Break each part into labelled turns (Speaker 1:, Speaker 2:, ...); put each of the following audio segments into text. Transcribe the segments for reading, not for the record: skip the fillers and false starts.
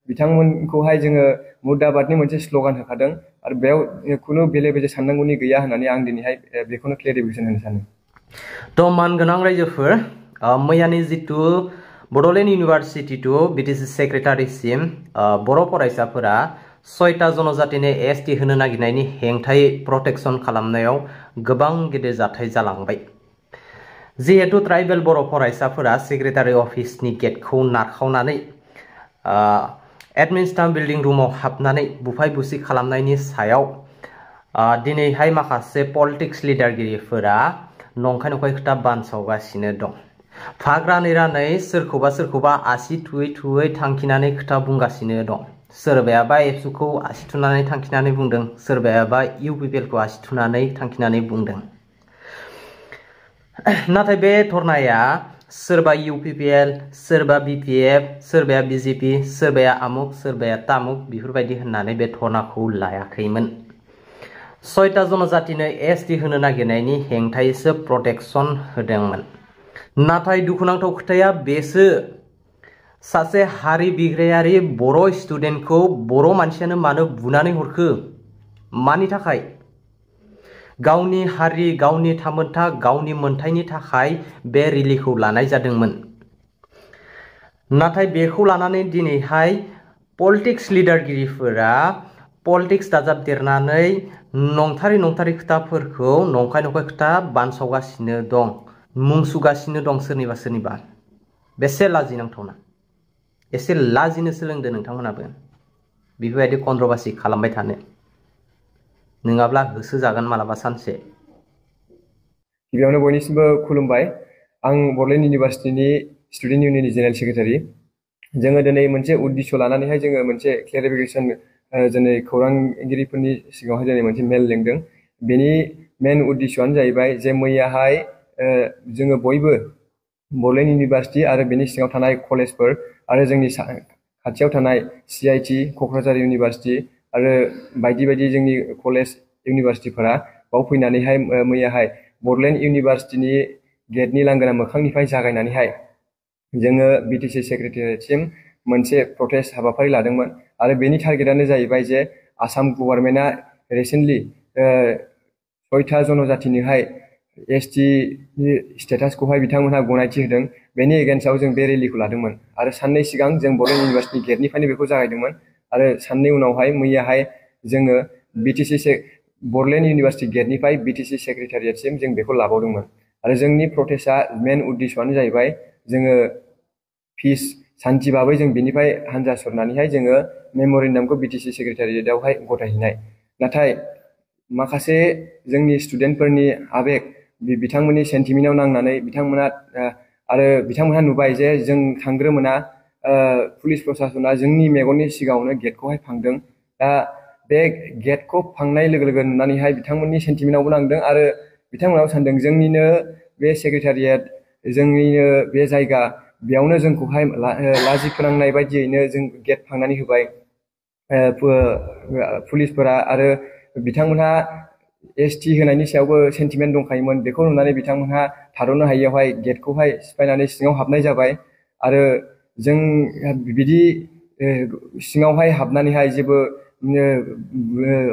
Speaker 1: बिथांमोनखौहाय जोङो मुर्दाबादनि मोनसे स्ल'गान होखादों आरो बेयाव खुनु बेले-बेजे साननांगौनि गैया होननानै आं दिनैहाय बेखौनो क्लेरिफिकेसन होनो सानो।
Speaker 2: थ' मानगोनां रायजोफोर, मैयानि जितु बड'लेण्ड इउनिभार्सिटि टु बिटिसि सेक्रेटारिसिम बर' फरायसाफोरा 6टा जनजातिनि एसटि होनो नागिरनायनि हेंथायै प्रटेक्शन खालामनायाव गोबां गेदेर जाथाय जालांबाय। जिहेतु ट्राइबेल बर' फरायसाफोरा सेक्रेटारि अफिसनि गेटखौ नारखावनानै एडमिनिस्ट्रेटिभ बिल्डिं रुमाव हाबनानै बुफाय बुसि खालामनायनि सायाव दिनैहाय माखासे पलिटिक्स लिडारगिरिफोरा नंखाय खोथा बानसावगासिनो दं। फाग्रा निरानै सोरखौबा आसि थुयै थांखिनानै खोथा बुंगासिनो दं। सोरबायाबा एबसुखौ आसि थुनानै थांखिनानै बुंदों, सोरबायाबा इउपिपिएलखौ आसि थुनानै थांखिनानै बुंदों। नाथाय बे धरनाया सोरबा इउपिपिएल, सोरबा बिपिएफ, सोरबाया बिजेपि, सोरबाया आमुक, सोरबाया तामुक बेफोरबायदि होननानै बे धरनाखौ लायाखैमोन। 6टा जनजातिनो एसटि होनो नागिरनायनि हेंथायैसो प्रटेक्शन होदोंमोन। नाथाय दुखुनांथाव खोथाया बेसो, सासे हारि बिग्रायारि बर' स्टुडेन्टखौ बर' मानसियानो मानो बुनानै हरखो? मानि थाखाय? गावनि हारि, गावनि थामोनथा, गावनि मोनथायनि थाखाय बे रेलिखौ लानाय जादोंमोन। नाथाय बेखौ लानानै दिनैहाय पलिटिक्स लिडारगिरिफोरा पलिटिक्स दाजाबदेरनानै नंथारै खोथाफोरखौ नंखाय खोथा बानसावगासिनो दं, मुं सुगासिनो दं सोरनिबा। बेसे लाजिनांथावना। एसे लाजिनो सोलोंदो नोंथांमोनाबो बेफोरबायदि कन्ट्रभार्सि खालामबाय थानो, नङाब्ला होसोजागोन मालाबा सानसे।
Speaker 1: गिबियावनो बयनिसिमबो खुलुमबाय। आं बड'लेण्ड इउनिभार्सिटिनि स्टुडेन्ट इउनियननि जेनेरेल सेक्रेटारि। जोङो दिनै मोनसे उद्देश्य लानानैहाय जोङो मोनसे क्लेरिफिकेसन दिनै खौरांगिरिफोरनि सिगाङावहाय दिनै मोनसे मेल लिंदों। बेनि मेन उद्देश्यआनो जाहैबाय जे मैयाहाय जोङो बयबो बड'लेण्ड इउनिभार्सिटि आरो बेनि सिङाव थानाय कलेजफोर आरो जोंनि खाथियाव थानाय CIT, क'क्राझार इउनिभार्सिटि आरो बायदि जोंनि कलेज इउनिभार्सिटिफोरा बाव फैनानैहाय मैयाहाय बड'लेण्ड इउनिभार्सिटिनि गेटनि लांगोना मोखांनिफ्राय जागायनानैहाय जोङो बिटिसि सेक्रेटारियेटसिम मोनसे प्रटेस्ट हाबाफारि लादोंमोन। आरो बेनि टारगेटआनो जाहैबाय जे आसाम गभर्नमेन्टआ रिसेन्टलि 6टा जनजातिनोहाय एसटि स्टेटासखौहाय बिथांमोनहा गनायथि होदों। बेनि एगेन्स्टआव जों बे रेलिखौ लादोंमोन आरो साननै सिगां जों बड'लेण्ड इउनिभार्सिटि गेटनिफ्रायनो बेखौ जागायदोंमोन आरो साननै उनावहाय मैयाहाय जोङो बड'लेण्ड इउनिभार्सिटि गेटनिफ्राय बिटिसि सेक्रेटारियेटसिम जों बेखौ लाबावदोंमोन। आरो जोंनि प्रटेस्टआ मेन उद्देश्यआनो जाहैबाय जोङो पिस सान्थि भाबै जों बिनिफ्राय हान्जा सरनानैहाय जोङो मेम'रेन्डामखौ बिटिसि सेक्रेटारियेटआवहाय गथायहैनाय। नाथाय माखासे जोंनि स्टुडेन्टफोरनि आबेग, बिथांमोननि सेन्टिमेन्टआव नांनानै बिथांमोनहा नुबाय जे जों थांग्रोमोना पुलिस प्रसासना जोंनि मेगननि सिगाङावनो गेटखौहाय फांदों। दा बे गेटखौ फांनाय लोगो नुनानैहाय बिथांमोननि सेन्टिमेन्टआवबो नांदों आरो बिथांमोनाबो सानदों जोंनिनो बे सेक्रेटारियेट, जोंनिनो बे जायगा, बेयावनो जोंखौहाय लाजि फोनांनाय बायदियैनो जों गेट फांनानै होबाय पुलिसफोरा। आरो बिथांमोनहा एसटि होनायनि सायावबो सेन्टिमेन्ट दंखायोमोन। बेखौ नुनानै बिथांमोनहा थाद'नो हायियावहाय गेटखौहाय सिफायनानै सिङाव हाबनाय जाबाय। आरो जों बिदि सिङावहाय हाबनानैहाय जेबो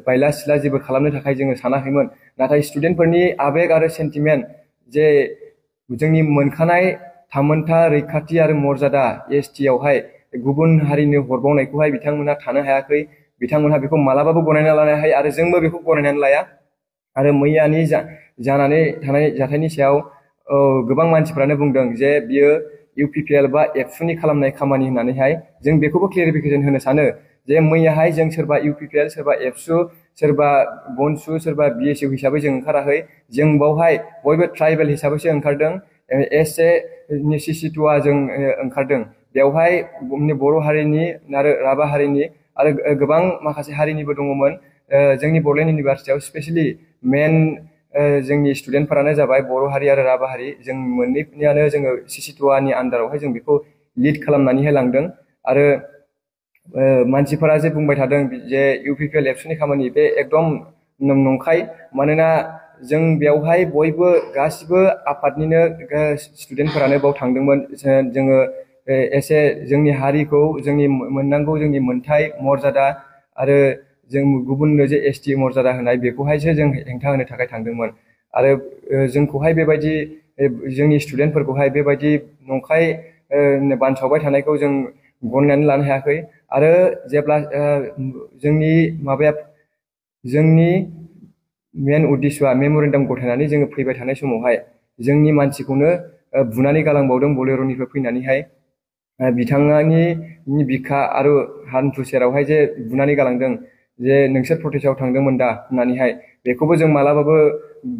Speaker 1: बायला सिला जेबो खालामनो थाखाय जोङो सानाखैमोन। नाथाय स्टुडेन्टफोरनि आबेग आरो सेन्टिमेन्ट, जे जोंनि मोनखानाय थामोनथा, रैखाथि आरो मर्यादा एसटिआवहाय गुबुन हारिनो हरबावनायखौहाय बिथांमोनहा थानो हायाखै। बिथांमोनहा बेखौ मालाबाबो गनायना लानो हाया आरो जोंबो बेखौ गनायनानै लाया। आरो मैयानि जानानै थानाय जाथायनि सायाव गोबां मानसिफ्रानो बुंदों जे बियो इउपिपिएल बा एबसुनि खालामनाय खामानि होननानैहाय। जों बेखौबो क्लेरिफिकेसन होनो सानो जे मैयाहाय जों सोरबा इउपिपिएल, सोरबा एबसु, सोरबा बनसु, सोरबा बिएसइउ हिसाबै जों ओंखाराखै। जों बावहाय बयबो ट्राइबेल हिसाबैसो ओंखारदों। CC2आ जों ओंखारदों। बेवहाय बर' हारिनि आरो राभा हारिनि आरो गोबां माखासे हारिनिबो दङमोन। जोंनि बड'लेण्ड इउनिभार्सिटियाव स्पेसियेलि मेन जोंनि स्टुडेन्टफोरानो जाबाय बर' हारि आरो राभा हारि। जों मोननैनियानो जोङो CC2आनि आन्दारावहाय जों बेखौ लिड खालामनानैहाय लांदों। आरो मानसिफोरा जे बुंबाय थादों जे इउपिपिएल एबसुनि खामानि, बे एकदम नंखाय। मानोना जों बेवहाय बयबो गासिबो आफादनिनो स्टुडेन्टफोरानो बाव थांदोंमोन। जोङो एसे जोंनि हारिखौ जोंनि मोननांगौ जोंनि मोनथाय मर्यादा आरो जों गुबुननो जे एसटि मर्यादा होनाय बेखौहायसो जों हेंथा होनो थाखाय थांदोंमोन आरो जोंखौहाय बेबायदि जोंनि स्टुडेन्टफोरखौहाय बेबायदि नंखाय बानसावबाय थानायखौ जों गनायनानै लानो हायाखै आरो जेब्ला जोंनि माबाया जोंनि मेन उद्देश्यआ मेम'रेन्डाम गथायनानै जोङो फैबाय थानाय समावहाय जोंनि मानसिखौनो बुनानै गालांबावदों बलेर'निफ्राय फैनानैहाय बिथांनि बिखा आरो हान्थु सेरावहाय जे बुनानै गालांदों जे नोंसोर प्रटेस्टआव थांदोंमोन दा होननानैहाय बेखौबो जों मालाबाबो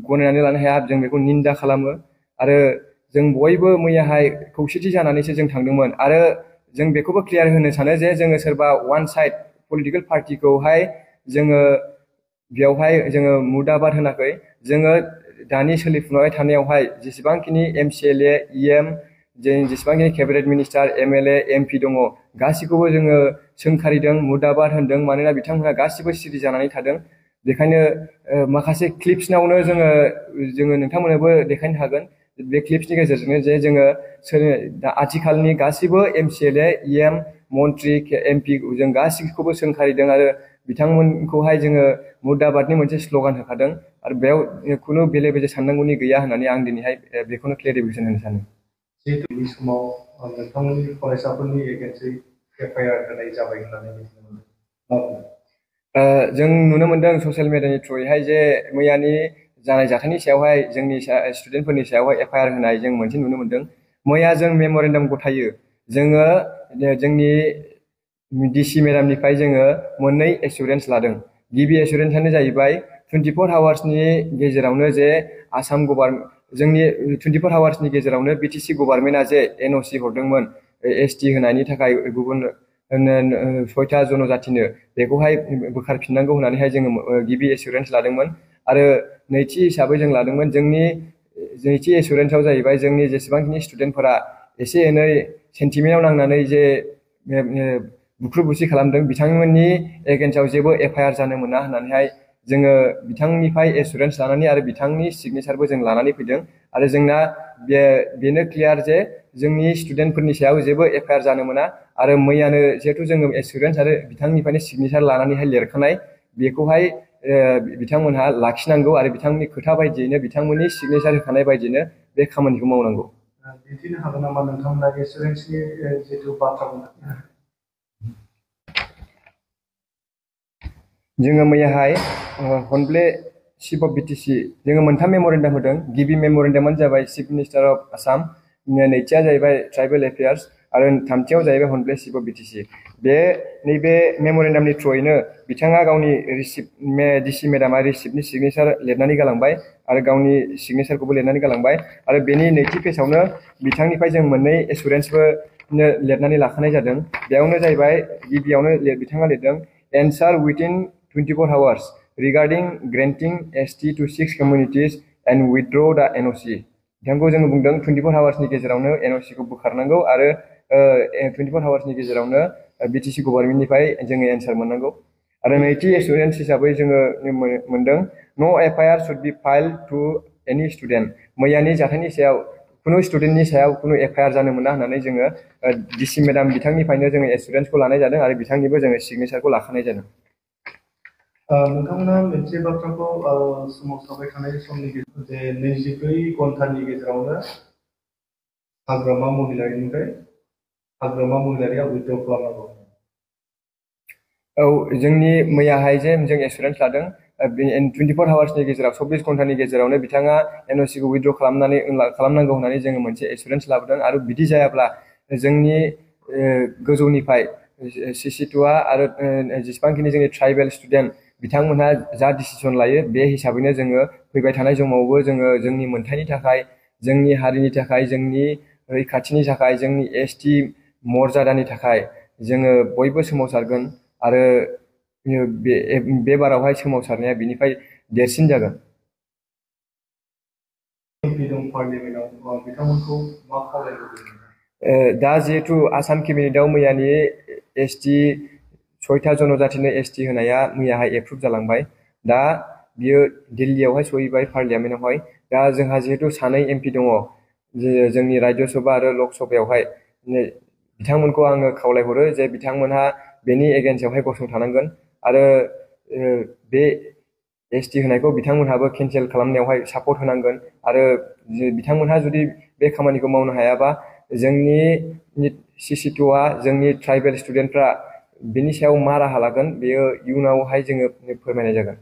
Speaker 1: गनायनानै लानो हाया जों बेखौ निन्दा खालामो आरो जों बयबो मैयाहाय खौसेथि जानानैसो जों थांदोंमोन आरो जों बेखौबो क्लियार होनो सानो जे जोङो सोरबा वान साइड पलिटिकेल पार्टिखौहाय जोङो बेयावहाय जोङो मुदाबाद होनाखै जोङो दानि सोलिफुबाय थानायावहाय जेसेबांखिनि MCLA EM जों जेसेबांखिनि केबिनेट मिनिस्टार MLA MP दङ गासिखौबो जोङो सोंखारिदों मुदाबाद होनदों मानोना बिथांमोनहा गासिबो सिरि जानानै थादों बेखायनो माखासे क्लिप्सनावनो जोङो नोंथांमोननोबो देखायनो हागोन बे क्लिप्सनि गेजेरजोंनो जे जोङो आथिखालनि गासिबो MCLA EM मन्त्रि MP जों गासिखौबो सोंखारिदों आरो बिथांमोनखौहाय जोङो मुदाबादनि मोनसे स्ल'गान होखादों आरो बेयाव खुनु बेले बेजे साननांगौनि गैया होननानै आं दिनैहाय बेखौनो क्लेरिफिकेसन होनो सानो
Speaker 3: जिहेतु बे समाव नोंथांमोननि फरायसाफोरनि एगेन्स्टै FIR होनाय जाबाय होननानै मिथिनो मोनदों
Speaker 1: जों नुनो मोनदों ससियेल मिडियानि थ्रुयैहाय जे मैयानि जानाय जाथायनि सायावहाय जोंनि स्टुडेन्टफोरनि सायावहाय FIR होनाय जों मोनसे नुनो मोनदों मैया जों मेम'रेन्डाम गथायो जोङो जोंनि DC मेडामनिफ्राय जोङो मोननै एसुरेन्स लादों गिबि एसुरेन्सआनो जाहैबाय 24 आवार्सनि गेजेरावनो जे आसाम गभर्नमेन्ट जोंनि 24 आवार्सनि गेजेरावनो BTC गभर्नमेन्टआ जे NOC हरदोंमोन ST होनायनि थाखाय गुबुन 6था जनजातिनो बेखौहाय बोखारफिननांगौ होननानैहाय जोङो गिबि एसुरेन्स लादोंमोन आरो नैथि हिसाबै जों लादोंमोन जोंनि नैथि एसुरेन्सआव जाहैबाय जोंनि जेसेबांखिनि स्टुडेन्टफोरा एसे एनै सेन्टिमेन्टआव नांनानै जे बुख्रु बुसि खालामदों बिथांमोननि एगेन्स्टआव जेबो FIR जानो मोना होननानैहाय जोङो बिथांनिफ्राय एसुरेन्स लानानै आरो बिथांनि सिगनेसारबो जों लानानै फैदों आरो जोंना बेनो क्लियार जे जोंनि स्टुडेन्टफोरनि सायाव जेबो FIR जानो मोना आरो मैयानो जिहेथु जोङो एसुरेन्स आरो बिथांनिफ्रायनो सिगनेसार लानानैहाय लिरखानाय बेखौहाय बिथांमोनहा लाखिनांगौ आरो बिथांनि खोथा बायदियैनो बिथांमोननि सिगनेसार होखानाय बायदियैनो बे खामानिखौ मावनांगौ
Speaker 3: दिन्थिनो हागोन नामा नोंथांमोना एसुरेन्सनि जिथु बाथ्रा
Speaker 1: जोङो मैयाहाय हनब्ले चिफ अफ BTC जोङो मोनथाम मेम'रेन्डाम होदों गिबि मेम'रेन्डामानो जाबाय चिफ मिनिस्टार अफ आसाम नैथिया जाहैबाय ट्राइबेल एफेयार्स आरो थामथियाव जाहैबाय हनब्ले चिफ अफ BTC नैबे मेम'रेन्डामनि थ्रुयैनो बिथाङा गावनि DC मेडामा रिसिप्टनि सिगनेसार लिरनानै गालांबाय आरो गावनि सिगनेसारखौबो लिरनानै गालांबाय आरो बेनि नैथि पेजआवनो बिथांनिफ्राय जों मोननै एसुरेन्सबो लिरनानै लाखानाय जादों बेयावनो जाहैबाय गिबियावनो बिथाङा लिरदों एन्सार within 24 hours regarding granting ST to 6 communities and withdraw the NOC. बिथांखौ जोङो बुंदों 24 hoursनि गेजेरावनो NOC खौ बोखारनांगौ आरो 24 hoursनि गेजेरावनो BTC गभर्नमेन्टनिफ्राय जोङो एन्सार मोननांगौ आरो नैथि एसुरेन्स हिसाबै जोङो मोनदों नो FIR should be filed to any student मैयानि जाथायनि सायाव खुनु स्टुडेन्टनि सायाव खुनु FIR जानो मोना होननानै जोङो DC मेडाम बिथांनिफ्रायनो जोङो एसुरेन्सखौ लानाय जादों आरो बिथांनिबो जोङो सिगनेसारखौ लाखानाय जादों
Speaker 3: नोंथांमोना मोनसे बाथ्राखौ सोमावसारबाय थानाय समनि जे 24 घन्टानि गेजेरावनो हाग्रामा महिलारिया उइथड्र खालामनांगौ
Speaker 1: औ जोंनि मैयाहाय जे जों एसुरेन्स लादों 24 आवार्सनि गेजेराव 24 घन्टानि गेजेरावनो बिथाङा NOC खौ उइथड्र खालामनांगौ होननानै जोङो मोनसे एसुरेन्स लाबोदों आरो बिदि जायाब्ला जोंनि गोजौनिफ्राय CC2आ आरो जेसेबांखिनि जोंनि ट्राइबेल स्टुडेन्ट बिथांमोनहा जा डिसिसन लायो बे हिसाबैनो जोङो फैबाय थानाय समावबो जोङो जोंनि मोनथायनि थाखाय जोंनि हारिनि थाखाय जोंनि रैखाथिनि थाखाय जोंनि ST मर्यादानि थाखाय जोङो बयबो सोमावसारगोन आरो बे बारावहाय सोमावसारनाया बिनिफ्राय देरसिन जागोन दा जिहेतु आसाम केबिनेटआव मैयानि ST 6था जनजातिनो ST होनाया मैयाहाय एप्रुभ जालांबाय दा बियो दिल्लीयावहाय सहैबाय पार्लियामेन्टआवहाय दा जोंहा जिहेतु सानै MP दङ जोंनि राज्य सभा आरो लक सभायावहाय बिथांमोनखौ आङो खावलायहरो जे बिथांमोनहा बेनि एगेन्स्टआवहाय गसंथानांगोन आरो बे एसटि होनायखौ बिथांमोनहाबो केन्सेल खालामनायावहाय सापर्ट होनांगोन आरो बिथांमोनहा जुदि बे खामानिखौ मावनो हायाबा जोंनि CC2आ जोंनि ट्राइबेल स्टुडेन्टफ्रा बिनि सायाव मा राहा लागोन बेयो इयुनावहाय जोङो फोरमायनाय जागोन।